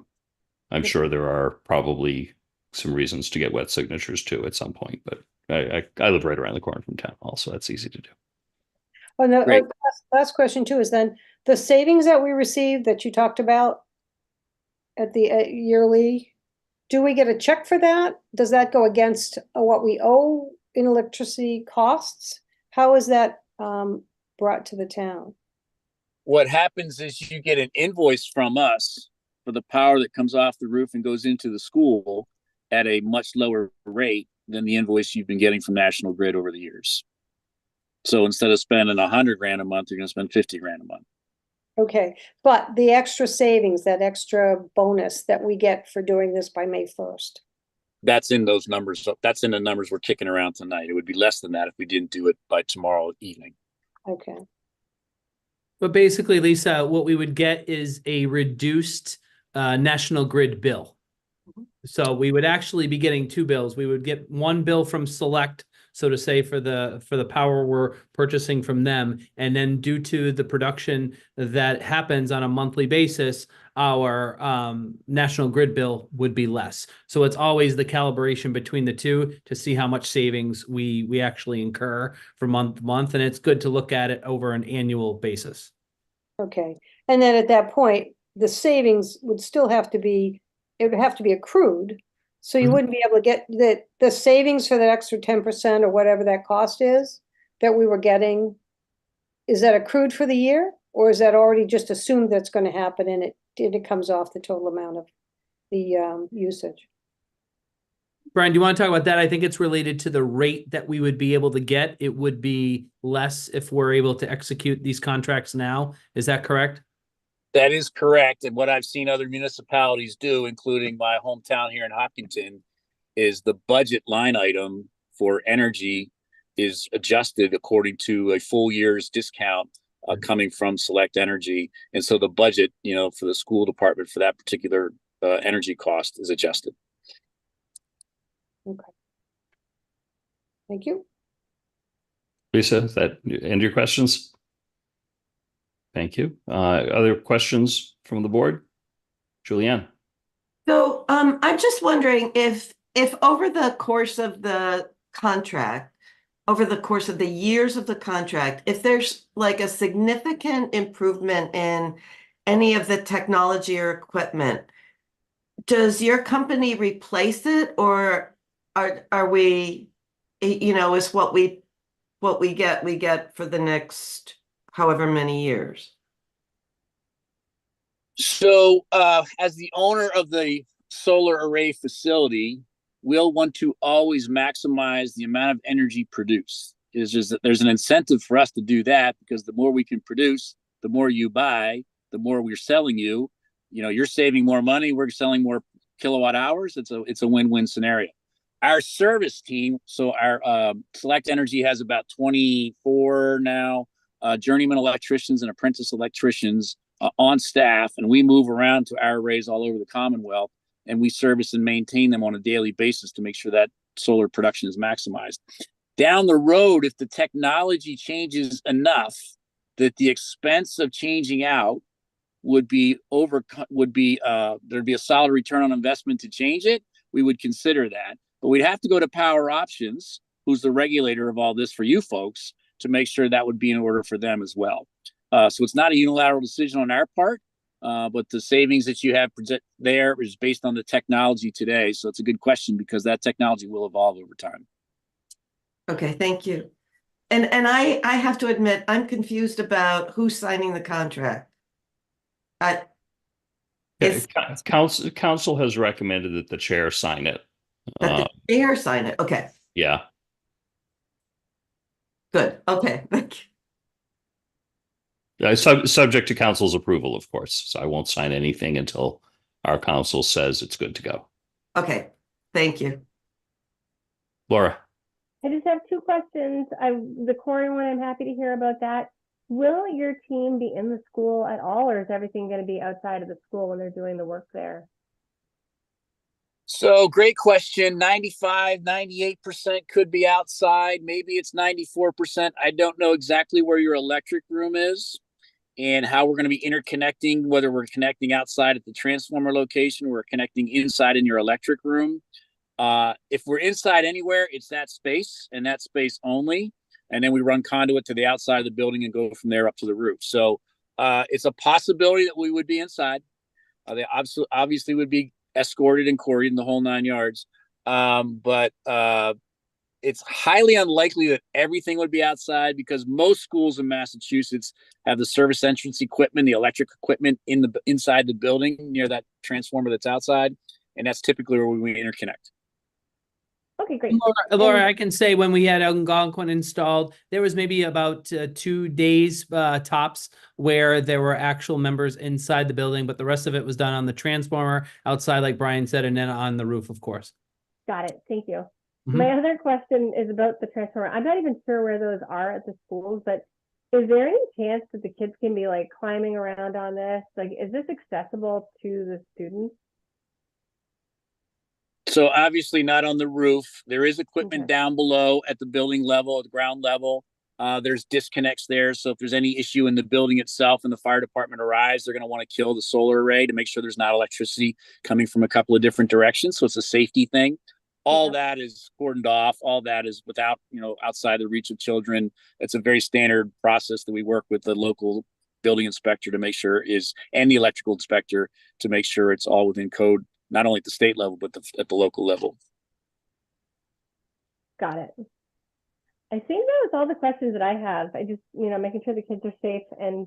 I'm sure there are probably some reasons to get wet signatures too at some point, but I live right around the corner from town hall, so that's easy to do. Oh, no, Great. last question too is then the savings that we received that you talked about at the yearly, do we get a check for that? Does that go against what we owe in electricity costs? How is that brought to the town? What happens is you get an invoice from us for the power that comes off the roof and goes into the school at a much lower rate than the invoice you've been getting from National Grid over the years. So instead of spending $100,000 a month, you're going to spend $50,000 a month. Okay, but the extra savings, that extra bonus that we get for doing this by May 1st. That's in those numbers. So that's in the numbers we're kicking around tonight. It would be less than that if we didn't do it by tomorrow evening. Okay. But basically, Lisa, what we would get is a reduced National Grid bill. So we would actually be getting two bills. We would get one bill from Select, so to say, for the power we're purchasing from them. And then due to the production that happens on a monthly basis, our National Grid bill would be less. So it's always the calibration between the two to see how much savings we actually incur from month to month. And it's good to look at it over an annual basis. Okay. And then at that point, the savings would still have to be, it would have to be accrued. So you wouldn't be able to get the savings for that extra 10% or whatever that cost is that we were getting. Is that accrued for the year, or is that already just assumed that's going to happen and it comes off the total amount of the usage? Brian, do you want to talk about that? I think it's related to the rate that we would be able to get. It would be less if we're able to execute these contracts now. Is that correct? That is correct. And what I've seen other municipalities do, including my hometown here in Hopkinton, is the budget line item for energy is adjusted according to a full year's discount coming from Select Energy. And so the budget, for the school department for that particular energy cost is adjusted. Okay. Thank you. Lisa, does that end your questions? Thank you. Other questions from the board? Julianne? So I'm just wondering if over the course of the contract, over the course of the years of the contract, if there's like a significant improvement in any of the technology or equipment, does your company replace it, or are we, is what we get for the next however many years? So, as the owner of the solar array facility, we'll want to always maximize the amount of energy produced. It's just that there's an incentive for us to do that, because the more we can produce, the more you buy, the more we're selling you. You're saving more money, we're selling more kilowatt hours. It's a win-win scenario. Our service team, so our Select Energy has about 24 now journeyman electricians and apprentice electricians on staff, and we move around to our arrays all over the Commonwealth, and we service and maintain them on a daily basis to make sure that solar production is maximized. Down the road, if the technology changes enough that the expense of changing out there'd be a solid return on investment to change it, we would consider that. But we'd have to go to Power Options, who's the regulator of all this for you folks, to make sure that would be in order for them as well. So it's not a unilateral decision on our part, but the savings that you have there is based on the technology today. So it's a good question, because that technology will evolve over time. Okay, thank you. And I have to admit, I'm confused about who's signing the contract. Council has recommended that the chair sign it. That the chair sign it. Okay. Yeah. Good. Okay. Thank you. Subject to council's approval, of course. So I won't sign anything until our council says it's good to go. Okay. Thank you. Laura? I just have two questions. The Corey one, I'm happy to hear about that. Will your team be in the school at all, or is everything going to be outside of the school when they're doing the work there? So great question. 95, 98% could be outside. Maybe it's 94%. I don't know exactly where your electric room is and how we're going to be interconnecting, whether we're connecting outside at the transformer location or we're connecting inside in your electric room. If we're inside anywhere, it's that space and that space only. And then we run conduit to the outside of the building and go from there up to the roof. So it's a possibility that we would be inside. They obviously would be escorted and quarried in the whole 9 yards. But it's highly unlikely that everything would be outside, because most schools in Massachusetts have the service entrance equipment, the electric equipment inside the building near that transformer that's outside. And that's typically where we interconnect. Okay, great. Laura, I can say when we had Algonquin installed, there was maybe about 2 days tops where there were actual members inside the building, but the rest of it was done on the transformer outside, like Brian said, and then on the roof, of course. Got it. Thank you. Mm-hmm. My other question is about the transformer. I'm not even sure where those are at the schools, but is there any chance that the kids can be like climbing around on this? Like, is this accessible to the students? So obviously not on the roof. There is equipment down below at the building level, at the ground level. There's disconnects there. So if there's any issue in the building itself and the fire department arrives, they're going to want to kill the solar array to make sure there's not electricity coming from a couple of different directions. So it's a safety thing. All that is cordoned off. All that is without, outside the reach of children. It's a very standard process that we work with the local building inspector to make sure and the electrical inspector to make sure it's all within code, not only at the state level, but at the local level. Got it. I think that was all the questions that I have. I just, making sure the kids are safe, and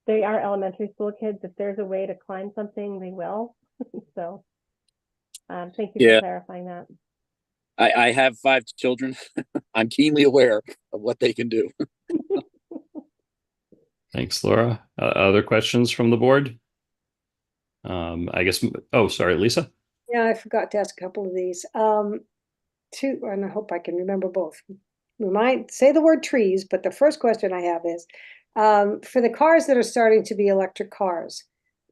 they are elementary school kids. If there's a way to climb something, they will. So thank you for clarifying that. I have 5 children. I'm keenly aware of what they can do. Thanks, Laura. Other questions from the board? I guess, sorry, Lisa. Yeah, I forgot to ask a couple of these. Two, and I hope I can remember both. We might say the word trees, but the first question I have is, for the cars that are starting to be electric cars,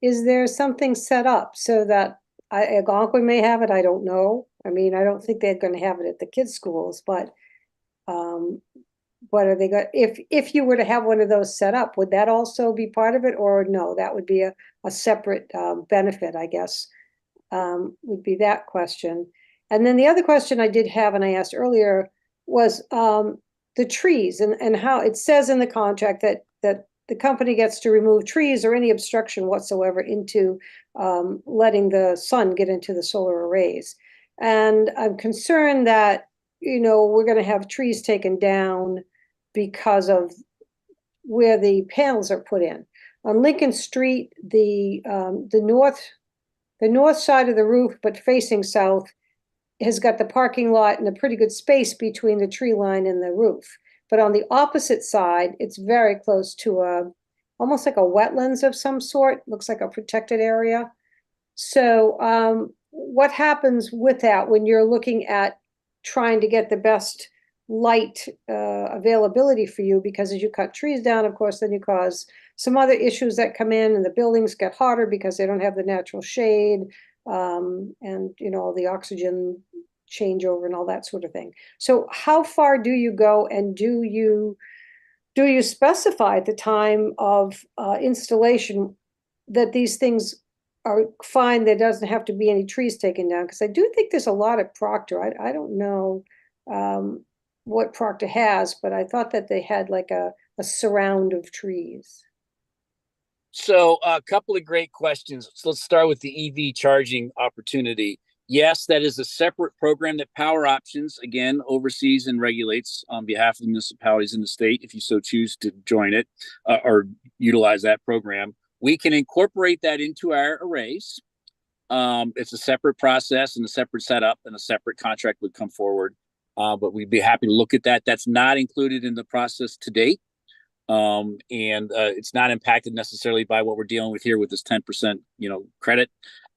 is there something set up so that Algonquin may have it? I don't know. I mean, I don't think they're going to have it at the kids' schools, but what are they going, if you were to have one of those set up, would that also be part of it, or no, that would be a separate benefit, I guess, would be that question. And then the other question I did have, and I asked earlier, was the trees and how it says in the contract that the company gets to remove trees or any obstruction whatsoever into letting the sun get into the solar arrays. And I'm concerned that, you know, we're going to have trees taken down because of where the panels are put in. On Lincoln Street, the north side of the roof, but facing south, has got the parking lot and a pretty good space between the tree line and the roof. But on the opposite side, it's very close to almost like a wetlands of some sort, looks like a protected area. So what happens with that when you're looking at trying to get the best light availability for you? Because as you cut trees down, of course, then you cause some other issues that come in, and the buildings get hotter because they don't have the natural shade, and you know, the oxygen changeover and all that sort of thing. So how far do you go, and do you specify at the time of installation that these things are fine, there doesn't have to be any trees taken down? Because I do think there's a lot at Proctor. I don't know what Proctor has, but I thought that they had like a surround of trees. So a couple of great questions. So let's start with the EV charging opportunity. Yes, that is a separate program that Power Options, again, oversees and regulates on behalf of the municipalities in the state, if you so choose to join it or utilize that program. We can incorporate that into our arrays. It's a separate process and a separate setup, and a separate contract would come forward. But we'd be happy to look at that. That's not included in the process to date. And it's not impacted necessarily by what we're dealing with here with this 10%, credit,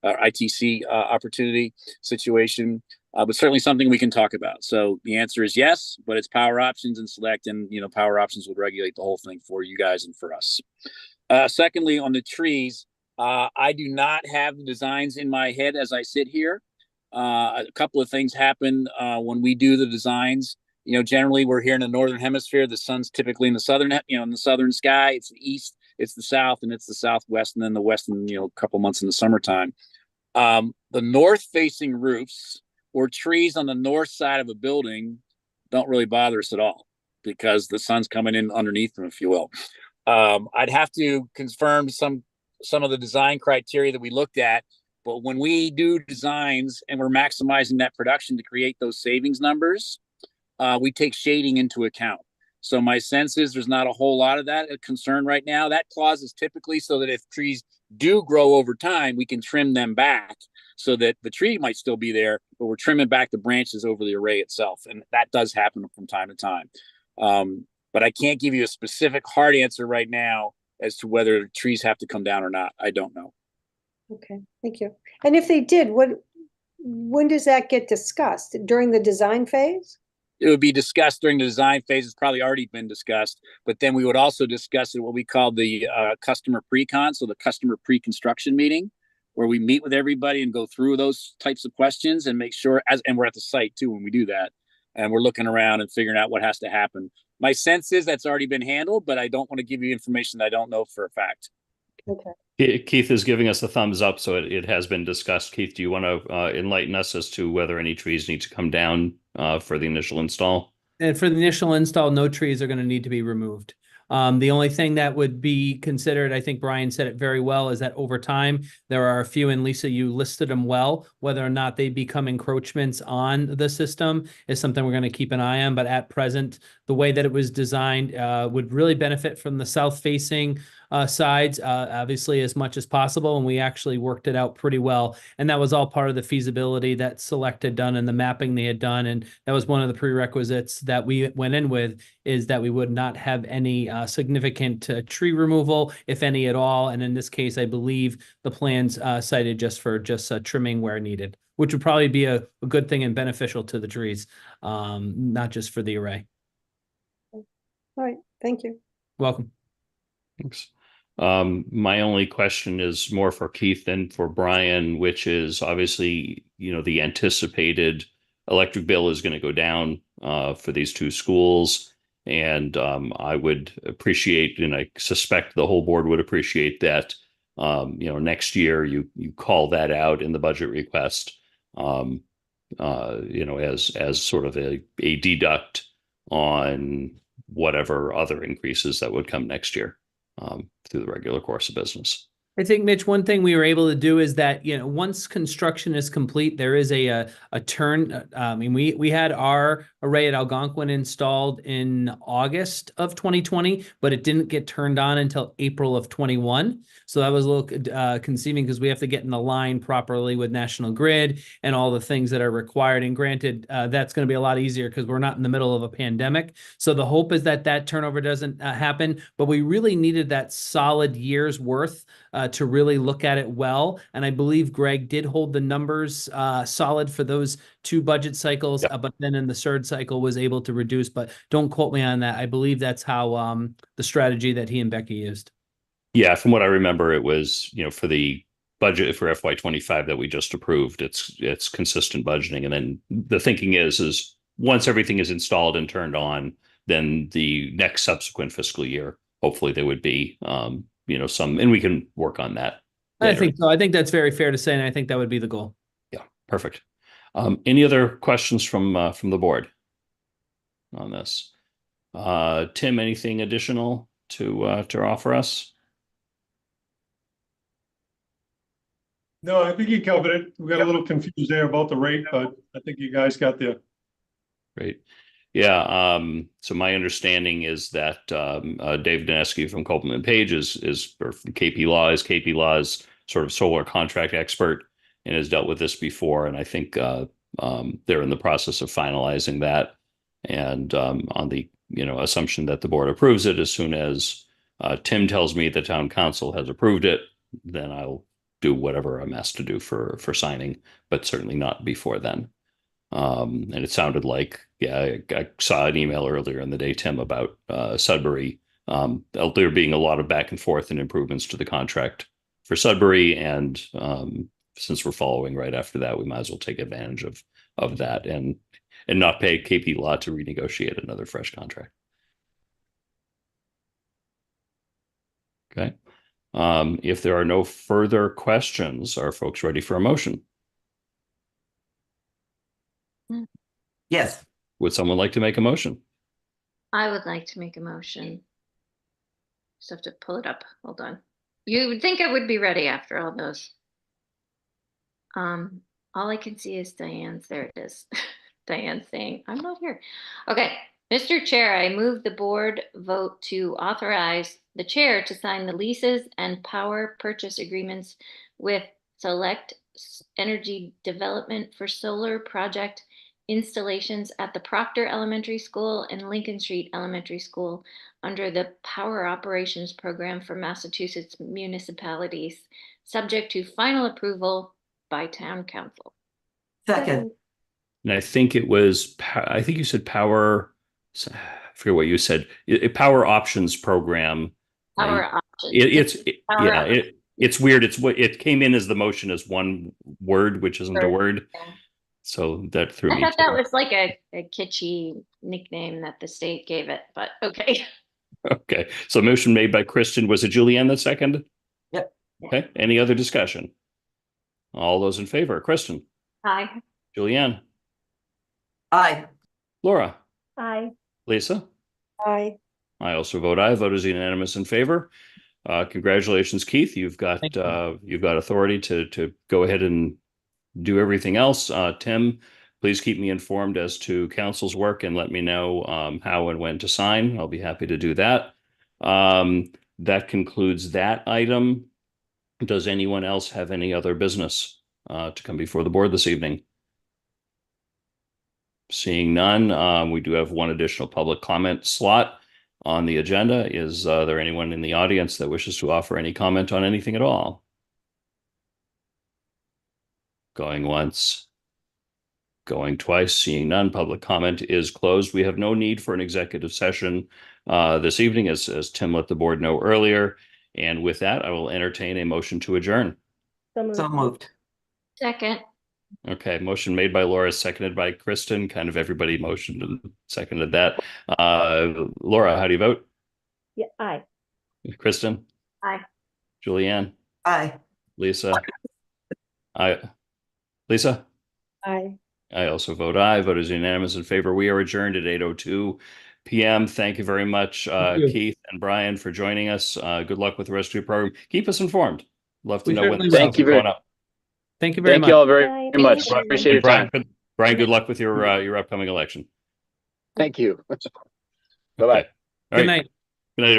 ITC opportunity situation, but certainly something we can talk about. So the answer is yes, but it's Power Options and Select, and Power Options would regulate the whole thing for you guys and for us. Secondly, on the trees, I do not have the designs in my head as I sit here. A couple of things happen when we do the designs. Generally we're here in the northern hemisphere. The sun's typically in the southern, in the southern sky. It's the east, it's the south, and it's the southwest, and then the west, and a couple months in the summertime. The north-facing roofs or trees on the north side of a building don't really bother us at all because the sun's coming in underneath them, if you will. I'd have to confirm some of the design criteria that we looked at. But when we do designs and we're maximizing that production to create those savings numbers, we take shading into account. So my sense is there's not a whole lot of that concern right now. That clause is typically so that if trees do grow over time, we can trim them back so that the tree might still be there, but we're trimming back the branches over the array itself. And that does happen from time to time. But I can't give you a specific hard answer right now as to whether trees have to come down or not. I don't know. Okay, thank you. And if they did, when does that get discussed? During the design phase? It would be discussed during the design phase. It's probably already been discussed, but then we would also discuss it what we call the customer pre-con, so the customer pre-construction meeting, where we meet with everybody and go through those types of questions and make sure, and we're at the site too when we do that, and we're looking around and figuring out what has to happen. My sense is that's already been handled, but I don't want to give you information that I don't know for a fact. Okay. Keith is giving us a thumbs up, so it has been discussed. Keith, do you want to enlighten us as to whether any trees need to come down for the initial install? And for the initial install, no trees are going to need to be removed. The only thing that would be considered, I think Brian said it very well, is that over time, there are a few, and Lisa, you listed them well, whether or not they become encroachments on the system is something we're going to keep an eye on. But at present, the way that it was designed would really benefit from the south-facing sides, obviously, as much as possible. And we actually worked it out pretty well. And that was all part of the feasibility that Select had done and the mapping they had done. And that was one of the prerequisites that we went in with, is that we would not have any significant tree removal, if any at all. And in this case, I believe the plans cited just trimming where needed, which would probably be a good thing and beneficial to the trees, not just for the array. All right, thank you. Welcome. Thanks. My only question is more for Keith than for Brian, which is obviously, the anticipated electric bill is going to go down for these two schools. And I would appreciate, and I suspect the whole board would appreciate that, next year you call that out in the budget request, as sort of a deduct on whatever other increases that would come next year through the regular course of business. I think, Mitch, one thing we were able to do is that, once construction is complete, there is a turn. I mean, we had our array at Algonquin installed in August of 2020, but it didn't get turned on until April of 21. So that was a little conceiving because we have to get in the line properly with National Grid and all the things that are required. And granted, that's going to be a lot easier because we're not in the middle of a pandemic. So the hope is that turnover doesn't happen, but we really needed that solid year's worth to really look at it well. And I believe Greg did hold the numbers solid for those 2 budget cycles, Yep. but then in the third cycle was able to reduce, but don't quote me on that. I believe that's how the strategy that he and Becky used. Yeah, from what I remember, it was, for the budget for FY25 that we just approved, it's consistent budgeting. And then the thinking is once everything is installed and turned on, then the next subsequent fiscal year, hopefully there would be, some, and we can work on that later. I think so. I think that's very fair to say, and I think that would be the goal. Yeah, perfect. Any other questions from the board on this? Tim, anything additional to offer us? No, I think you covered it. We got a little confused there about the rate, but I think you guys got there. Great. Yeah. So my understanding is that Dave Daneski from Copeland Page or from KP Law is KP Law's sort of solar contract expert and has dealt with this before. And I think they're in the process of finalizing that. And on the assumption that the board approves it, as soon as Tim tells me the town council has approved it, then I'll do whatever I'm asked to do for signing, but certainly not before then. And it sounded like, I saw an email earlier in the day, Tim, about Sudbury. There being a lot of back and forth and improvements to the contract for Sudbury. And since we're following right after that, we might as well take advantage of that and not pay KP Law to renegotiate another fresh contract. Okay. If there are no further questions, are folks ready for a motion? Yes. Would someone like to make a motion? I would like to make a motion. Just have to pull it up. Hold on. You would think I would be ready after all those. All I can see is Diane's. There it is. Diane's saying, I'm not here. Okay. Mr. Chair, I move the board vote to authorize the chair to sign the leases and power purchase agreements with Select Energy Development for solar project installations at the Proctor Elementary School and Lincoln Street Elementary School under the Power Operations Program for Massachusetts municipalities, subject to final approval by town council. Second. And I think it was, I think you said power, I forget what you said, power options program. Power options. It's weird. It came in as the motion as one word, which isn't a word. Yeah. So that threw me. I thought that was like a kitschy nickname that the state gave it, but okay. Okay. So motion made by Kristen. Was it Julianne that seconded? Yep. Okay. Any other discussion? All those in favor? Kristen? Aye. Julianne? Aye. Laura? Aye. Lisa? Aye. I also vote aye. Vote is unanimous in favor. Congratulations, Keith. You've got authority to go ahead and do everything else. Tim, please keep me informed as to council's work and let me know how and when to sign. I'll be happy to do that. That concludes that item. Does anyone else have any other business to come before the board this evening? Seeing none, we do have one additional public comment slot on the agenda. Is there anyone in the audience that wishes to offer any comment on anything at all? Going once, going twice, seeing none, public comment is closed. We have no need for an executive session this evening, as Tim let the board know earlier. And with that, I will entertain a motion to adjourn. So moved. So moved. Second. Okay, motion made by Laura, seconded by Kristen. Kind of everybody motioned and seconded that. Laura, how do you vote? Yeah, aye. Kristen? Aye. Julianne? Aye. Lisa? I. Lisa? Aye. I also vote aye. Vote is unanimous in favor. We are adjourned at 8:02 p.m. Thank you very much, you. Keith and Brian, for joining us. Good luck with the rest of your program. Keep us informed. Love to We know when certainly this will. is going up. Thank you very Thank much. you all very Bye. much. Thank you. Appreciate your Brian, time. Brian, good luck with your upcoming election. Thank you. Bye-bye. Okay. All Good right. night. Good night, everybody.